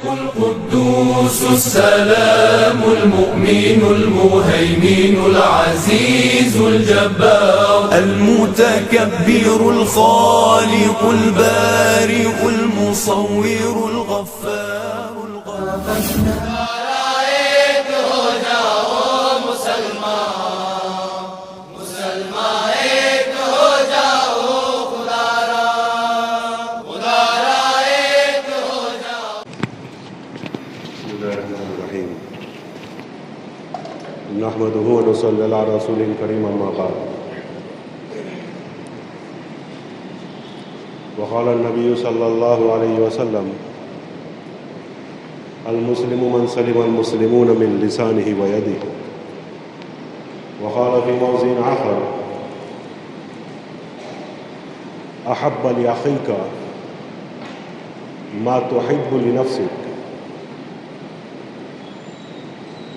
القدوس السلام المؤمن المهيمن العزيز الجبار المتكبر الخالق البارئ المصور الغفار نحمده ونصلي على رسول الكريم اما بعد وقال النبي صلى الله عليه وسلم المسلم من سلم المسلمون من لسانه ويده وقال في موضع آخر أحب لأخيك ما تحب لنفسك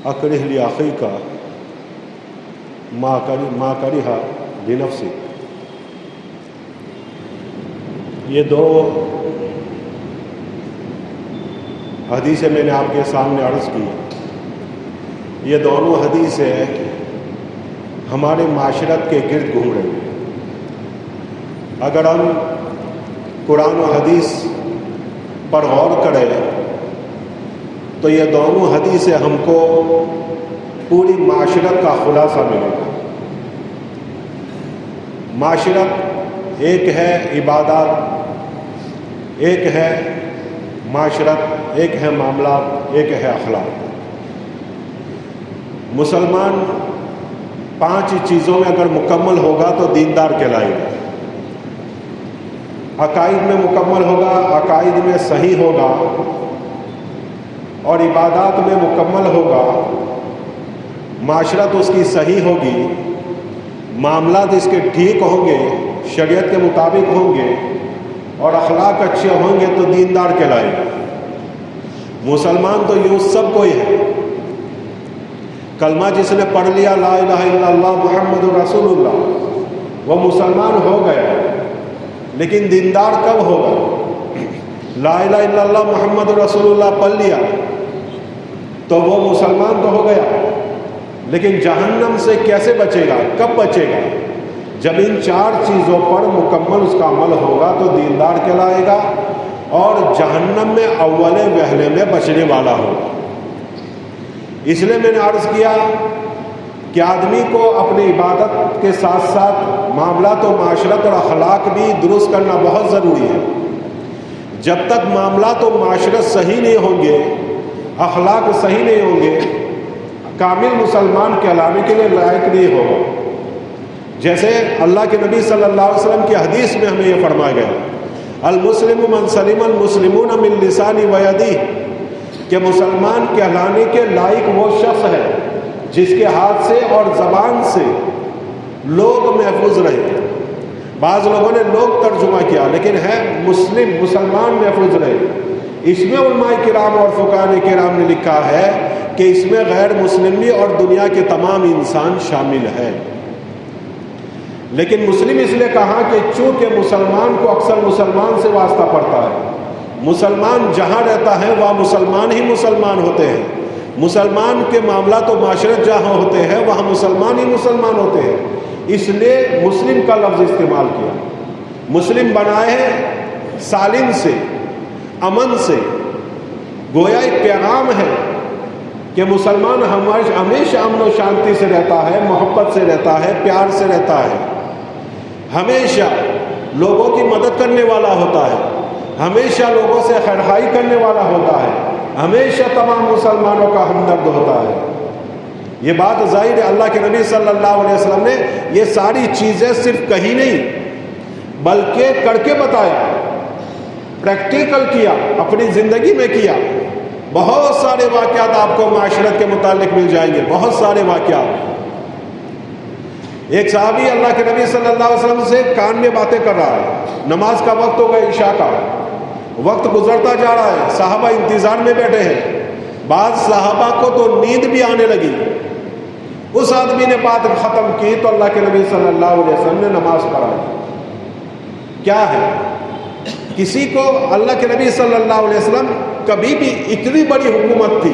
اکرہ لأخیک ما کرہ لنفسک. یہ دو حدیثیں میں نے آپ کے سامنے عرض کی. یہ دونوں حدیثیں ہمارے معاشرت کے گرد گھوم رہی ہیں. اگر ہم قرآن و حدیث پر غور کریں تو یہ دونوں حدیثیں ہم کو پوری معاشرت کا خلاصہ ملے گا. معاشرت ایک ہے عبادات، ایک ہے معاشرت، ایک ہے معاملات، ایک ہے اخلاق. مسلمان 5 چیزوں میں اگر مکمل ہوگا تو دیندار کہلائے گا. عقائد میں مکمل ہوگا، عقائد میں صحیح ہوگا، اور عبادات میں مکمل ہوگا، معاشرت اس کی صحیح ہوگی، معاملات اس کے ٹھیک ہوں گے، شریعت کے مطابق ہوں گے، اور اخلاق اچھے ہوں گے تو دیندار کہلائے گا. مسلمان تو یوں سب کوئی ہے. کلمہ جس نے پڑھ لیا لا الہ الا اللہ محمد رسول اللہ وہ مسلمان ہو گیا. لیکن دیندار کب ہوگا؟ لا الہ الا اللہ محمد رسول اللہ پڑھ لیا تو وہ مسلمان تو ہو گیا، لیکن جہنم سے کیسے بچے گا؟ کب بچے گا؟ جب ان 4 چیزوں پر مکمل اس کا عمل ہوگا تو دیندار کہلائے گا اور جہنم میں اولے وہلے میں بچنے والا ہوگا. اس لیے میں نے عرض کیا کہ آدمی کو اپنی عبادت کے ساتھ ساتھ معاملات و معاشرت اور اخلاق بھی درست کرنا بہت ضروری ہے. جب تک معاملات و معاشرت صحیح نہیں ہوں گے، اخلاق صحیح نہیں ہوں گے، کامل مسلمان کہلانے کے لیے لائق نہیں ہوگا. جیسے اللہ کے نبی صلی اللہ علیہ وسلم کی حدیث میں ہمیں یہ فرمایا گیا المسلم من سلم المسلمون من لسانہ ویدہ، کہ مسلمان کہلانے کے لائق وہ شخص ہے جس کے ہاتھ سے اور زبان سے لوگ محفوظ رہے. بعض لوگوں نے لوگ ترجمہ کیا، لیکن ہے مسلمان محفوظ رہے. اس میں علماء کرام اور فقہاء کرام نے لکھا ہے کہ اس میں غیر مسلم بھی اور دنیا کے تمام انسان شامل ہے. لیکن مسلم اس لیے کہا کہ چونکہ مسلمان کو اکثر مسلمان سے واسطہ پڑتا ہے. مسلمان جہاں رہتا ہے وہاں مسلمان ہی مسلمان ہوتے ہیں. مسلمان کے معاملات و معاشرت جہاں ہوتے ہیں وہاں مسلمان ہی مسلمان ہوتے ہیں. اس لیے مسلم کا لفظ استعمال کیا. مسلم بنائے ہیں سالم سے، امن سے. گویا ایک پیغام ہے کہ مسلمان ہمیشہ امن و شانتی سے رہتا ہے، محبت سے رہتا ہے، پیار سے رہتا ہے، ہمیشہ لوگوں کی مدد کرنے والا ہوتا ہے، ہمیشہ لوگوں سے خیرخواہی کرنے والا ہوتا ہے، ہمیشہ تمام مسلمانوں کا ہمدرد ہوتا ہے. یہ بات ظاہر ہے اللہ کے نبی صلی اللہ علیہ وسلم نے یہ ساری چیزیں صرف کہی نہیں بلکہ کر کے بتایا، پریکٹیکل کیا، اپنی زندگی میں کیا. بہت سارے واقعات آپ کو معاشرت کے متعلق مل جائیں گے، بہت سارے واقعات. ایک صحابی اللہ کے نبی صلی اللہ علیہ وسلم سے کان میں باتیں کر رہا ہے. نماز کا وقت ہو گیا، عشاء کا وقت گزرتا جا رہا ہے، صحابہ انتظار میں بیٹھے ہیں. بعض صحابہ کو تو نیند بھی آنے لگی. اس آدمی نے بات ختم کی تو اللہ کے نبی صلی اللہ علیہ وسلم نے نماز پڑھائی. کیا ہے کسی کو اللہ کے نبی صلی اللہ علیہ وسلم کبھی بھی اتنی بڑی حکومت تھی،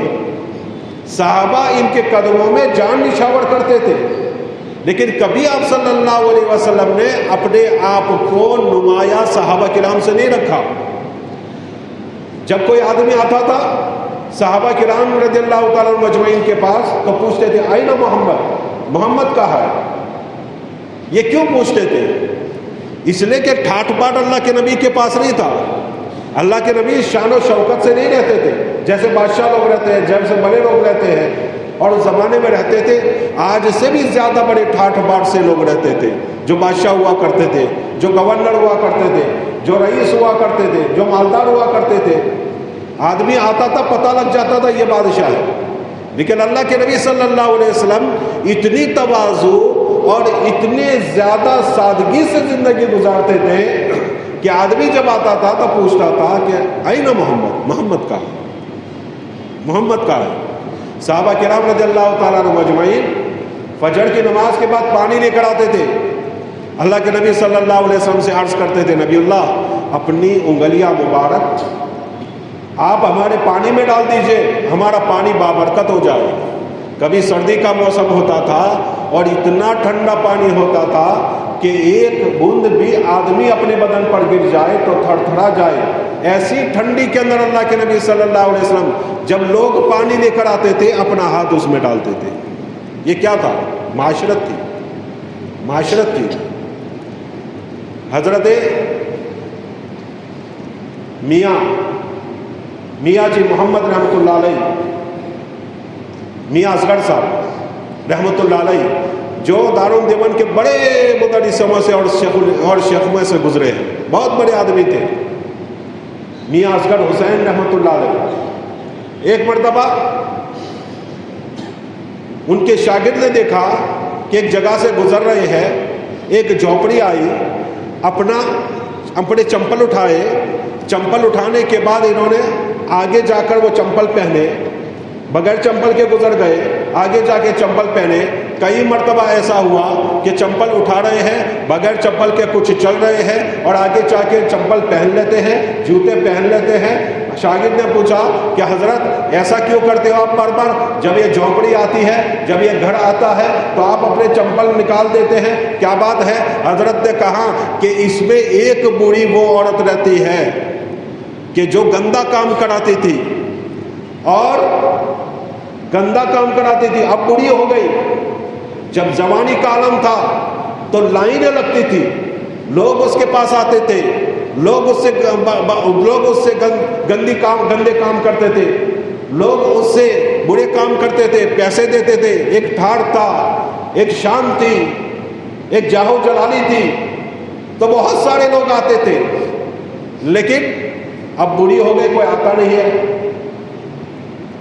صحابہ ان کے قدموں میں جان نچھاور کرتے تھے، لیکن کبھی آپ صلی اللہ علیہ وسلم نے اپنے آپ کو نمایاں صحابہ کرام سے نہیں رکھا۔ جب کوئی آدمی آتا تھا صحابہ کرام رضی اللہ تعالیٰ مجمعین کے پاس تو پوچھتے تھے آئین محمد، محمد کہاں ہے؟ یہ کیوں پوچھتے تھے؟ اس لیے کہ ٹھاٹ باٹ اللہ کے نبی کے پاس نہیں تھا۔ اللہ کے نبی شان و شوکت سے نہیں رہتے تھے جیسے بادشاہ لوگ رہتے ہیں، جیسے بڑے لوگ رہتے ہیں، اور اس زمانے میں رہتے تھے آج سے بھی زیادہ بڑے ٹھاٹ باٹ سے لوگ رہتے تھے، جو بادشاہ ہوا کرتے تھے، جو گورنر ہوا کرتے تھے، جو رئیس ہوا کرتے تھے، جو مالدار ہوا کرتے تھے۔ آدمی آتا تھا پتہ لگ جاتا تھا یہ بادشاہ ہے، لیکن اللہ کے نبی صلی اللہ علیہ وسلم اتنی تواضع اور اتنے زیادہ سادگی سے زندگی گزارتے تھے کہ آدمی جب آتا تھا تو پوچھتا تھا کہ آئین محمد، محمد کا محمد کا ہے۔ صحابہ کرام رضی اللہ تعالیٰ عنہ مجمعین فجر کی نماز کے بعد پانی لے کر آتے تھے، اللہ کے نبی صلی اللہ علیہ وسلم سے عرض کرتے تھے نبی اللہ اپنی انگلیاں مبارک آپ ہمارے پانی میں ڈال دیجئے، ہمارا پانی بابرکت ہو جائے۔ کبھی سردی کا موسم ہوتا تھا اور اتنا ٹھنڈا پانی ہوتا تھا کہ ایک بوند بھی آدمی اپنے بدن پر گر جائے تو تھر تھرا جائے۔ ایسی ٹھنڈی کے اندر اللہ کے نبی صلی اللہ علیہ وسلم جب لوگ پانی لے کر آتے تھے اپنا ہاتھ اس میں ڈالتے تھے۔ یہ کیا تھا؟ معاشرت تھی، معاشرت تھی۔ حضرت میاں جی محمد رحمۃ اللہ علیہ، میاں اصغر صاحب رحمۃ اللہ علیہ، جو دارالعلوم دیوبند کے بڑے مدرسوں سے اور شیخوں سے گزرے ہیں، بہت بڑے آدمی تھے، میاں اصغر حسین رحمۃ اللہ علیہ۔ ایک مرتبہ ان کے شاگرد نے دیکھا کہ ایک جگہ سے گزر رہے ہیں، ایک جھونپڑی آئی، اپنے چمپل اٹھائے، چمپل اٹھانے کے بعد انہوں نے آگے جا کر وہ چمپل پہنے، بغیر چمپل کے گزر گئے، آگے جا کے چمپل پہنے۔ کئی مرتبہ ایسا ہوا کہ چمپل اٹھا رہے ہیں، بغیر چمپل کے کچھ چل رہے ہیں، اور آگے جا کے چمپل پہن لیتے ہیں، جوتے پہن لیتے ہیں۔ شاگرد نے پوچھا کہ حضرت ایسا کیوں کرتے ہو آپ بار بار؟ جب یہ جھونپڑی آتی ہے، جب یہ گھر آتا ہے تو آپ اپنے چمپل نکال دیتے ہیں، کیا بات ہے؟ حضرت نے کہا کہ اس میں ایک بوڑھی وہ عورت رہتی ہے کہ جو گندا کام کراتی تھی، اور گندا کام کراتی تھی، اب بوڑھی ہو گئی۔ جب جوانی کا عالم تھا تو لائنیں لگتی تھی، لوگ اس کے پاس آتے تھے، لوگ اس سے گندے کام کرتے تھے، لوگ اس سے برے کام کرتے تھے، پیسے دیتے تھے۔ ایک ٹھاڑ تھا، ایک شان تھی، ایک جاہو جلالی تھی، تو بہت سارے لوگ آتے تھے، لیکن اب بوڑھی ہو گئی، کوئی آتا نہیں ہے۔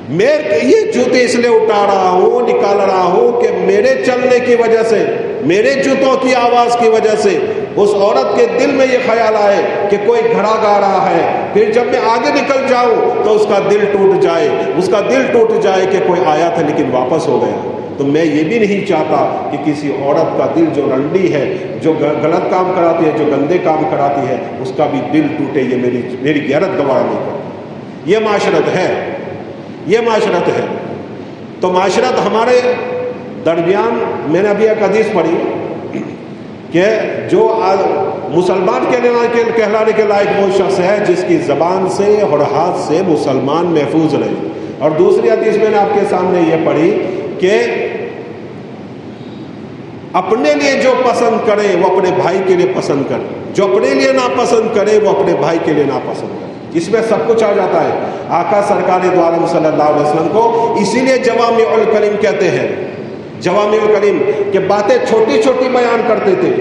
میں یہ جوتے اس لیے اٹھا رہا ہوں، نکال رہا ہوں کہ میرے چلنے کی وجہ سے، میرے جوتوں کی آواز کی وجہ سے اس عورت کے دل میں یہ خیال آئے کہ کوئی گھڑا گا رہا ہے، پھر جب میں آگے نکل جاؤں تو اس کا دل ٹوٹ جائے، اس کا دل ٹوٹ جائے کہ کوئی آیا تھا لیکن واپس ہو گیا۔ تو میں یہ بھی نہیں چاہتا کہ کسی عورت کا دل جو رنڈی ہے، جو غلط کام کراتی ہے، جو گندے کام کراتی ہے، اس کا بھی دل ٹوٹے۔ یہ میری غیرت گوارا نہیں کرتی۔ یہ معاشرت ہے، یہ معاشرت ہے۔ تو معاشرت ہمارے درمیان، میں نے ابھی ایک حدیث پڑھی کہ جو مسلمان کہلانے کے لائق وہ شخص ہے جس کی زبان سے اور ہاتھ سے مسلمان محفوظ رہے۔ اور دوسری حدیث میں نے آپ کے سامنے یہ پڑھی کہ اپنے لیے جو پسند کرے وہ اپنے بھائی کے لیے پسند کرے، جو اپنے لیے ناپسند کرے وہ اپنے بھائی کے لیے ناپسند کرے۔ اس میں سب کچھ آ جاتا ہے۔ آقا سرکار دو عالم صلی اللہ علیہ وسلم کو اسی لیے جوامع الکلم کہتے ہیں۔ جوامع الکلم کہ باتیں چھوٹی چھوٹی بیان کرتے تھے،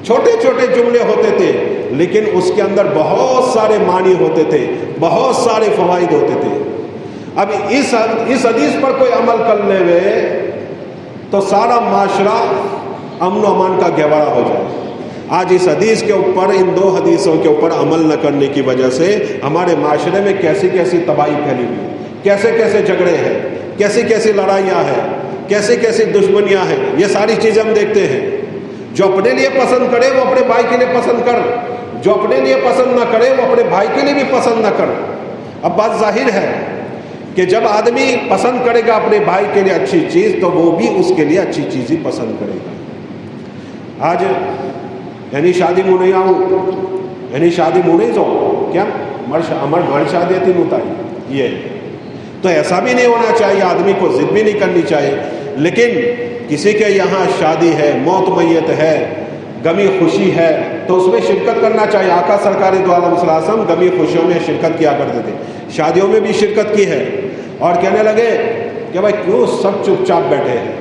چھوٹے چھوٹے جملے ہوتے تھے، لیکن اس کے اندر بہت سارے معنی ہوتے تھے، بہت سارے فوائد ہوتے تھے۔ اب اس حدیث پر کوئی عمل کر لے ہوئے تو سارا معاشرہ امن و امان کا گہوارہ ہو جائے۔ آج اس حدیث کے اوپر، ان دو حدیثوں کے اوپر عمل نہ کرنے کی وجہ سے ہمارے معاشرے میں کیسی کیسی تباہی پھیلی ہوئی، کیسے کیسے جھگڑے ہیں، کیسی کیسی لڑائیاں ہیں، کیسی کیسی دشمنیاں ہیں۔ یہ ساری چیزیں ہم دیکھتے ہیں۔ جو اپنے لیے پسند کرے وہ اپنے بھائی کے لیے پسند کر، جو اپنے لیے پسند نہ کرے وہ اپنے بھائی کے لیے بھی پسند نہ کرے. اب بات ظاہر ہے کہ جب آدمی پسند کرے گا اپنے بھائی کے لیے اچھی چیز تو وہ بھی اس کے لیے اچھی چیز ہی پسند کرے گا. آج یعنی شادی میں نہیں آؤں یعنی شادی میں نہیں جاؤں کیا ہمارے گھر شادی تھی نوتائی یہ تو ایسا بھی نہیں ہونا چاہیے. آدمی کو ضد بھی نہیں کرنی چاہیے. لیکن کسی کے یہاں شادی ہے, موت میت ہے, غمی خوشی ہے تو اس میں شرکت کرنا چاہیے. آقا سرکار دو عالم صلی اللہ علیہ وسلم غمی خوشیوں میں شرکت کیا کرتے تھے, شادیوں میں بھی شرکت کی ہے. اور کہنے لگے کہ بھائی کیوں سب چپ چاپ بیٹھے ہیں,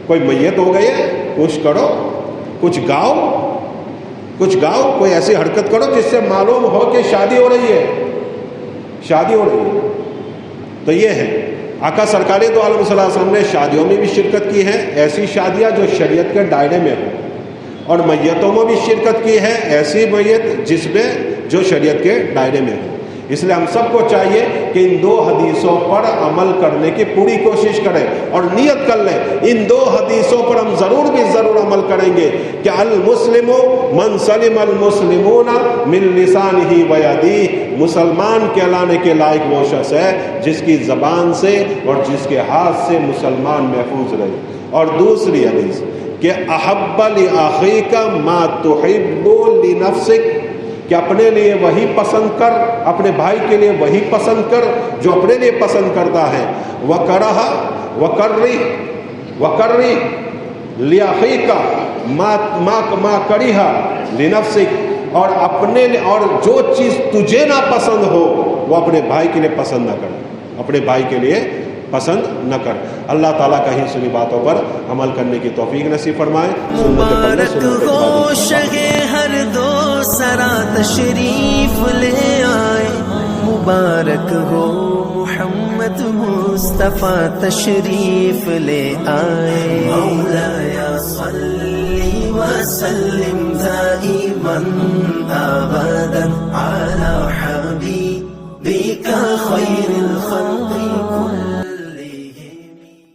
کوئی میت ہو گئی ہے, کچھ کرو, کچھ گاؤ, کوئی ایسی حرکت کرو جس سے معلوم ہو کہ شادی ہو رہی ہے. تو یہ ہے آقا سرکار دو عالم صلی اللہ علیہ وسلم نے شادیوں میں بھی شرکت کی ہے, ایسی شادیاں جو شریعت کے دائرے میں ہوں, اور میتوں میں بھی شرکت کی ہے, ایسی میت جس میں جو شریعت کے دائرے میں ہو. اس لیے ہم سب کو چاہیے کہ ان 2 حدیثوں پر عمل کرنے کی پوری کوشش کریں اور نیت کر لیں ان 2 حدیثوں پر ہم ضرور عمل کریں گے کہ المسلم من سلم المسلمون من لسانہ و یدیہ, مسلمان کہلانے کے لائق وہ شخص ہے جس کی زبان سے اور جس کے ہاتھ سے مسلمان محفوظ رہے. اور دوسری حدیث کہ احب لاخیک ما تحب لنفسک, کہ اپنے لیے وہی پسند کر, اپنے بھائی کے لیے وہی پسند کر جو اپنے لیے پسند کرتا ہے. وَكَرِّ لِأَخِيكَ مَا كَرِهَ لِنَفْسِكَ, اور اپنے اور جو چیز تجھے نہ پسند ہو وہ اپنے بھائی کے لیے پسند نہ کر, اپنے بھائی کے لیے پسند نہ کر. اللہ تعالیٰ کہیں سنی باتوں پر عمل کرنے کی توفیق نصیب فرمائے. مبارک ہو شہ ہر دو سرا تشریف لے آئے, مبارک ہو محمد مصطفیٰ تشریف لے آئے. مولایا صلی وسلم دائما ابدا علی حبیبک خیر الخلق